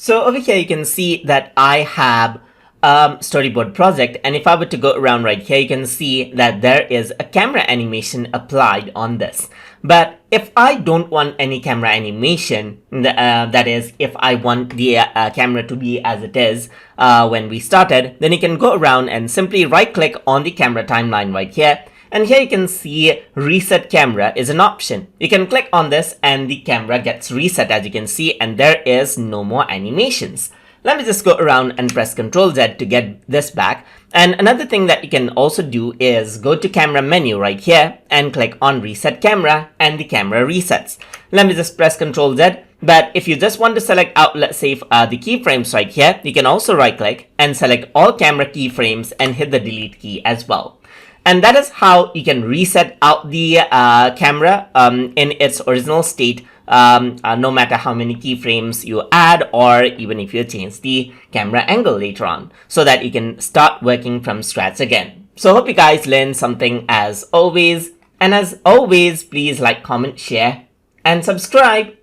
So over here you can see that I have a storyboard project, and if I were to go around right here, you can see that there is a camera animation applied on this. But if I don't want any camera animation, that is, if I want the camera to be as it is when we started, then you can go around and simply right click on the camera timeline right here. And here you can see reset camera is an option. You can click on this and the camera gets reset, as you can see, and there is no more animations. Let me just go around and press Ctrl Z to get this back. And another thing that you can also do is go to camera menu right here and click on reset camera, and the camera resets. Let me just press Ctrl Z. But if you just want to select out, let's say the keyframes right here, you can also right click and select all camera keyframes and hit the delete key as well. And that is how you can reset out the camera in its original state, no matter how many keyframes you add, or even if you change the camera angle later on, so that you can start working from scratch again. So hope you guys learned something as always. And as always, please like, comment, share, and subscribe.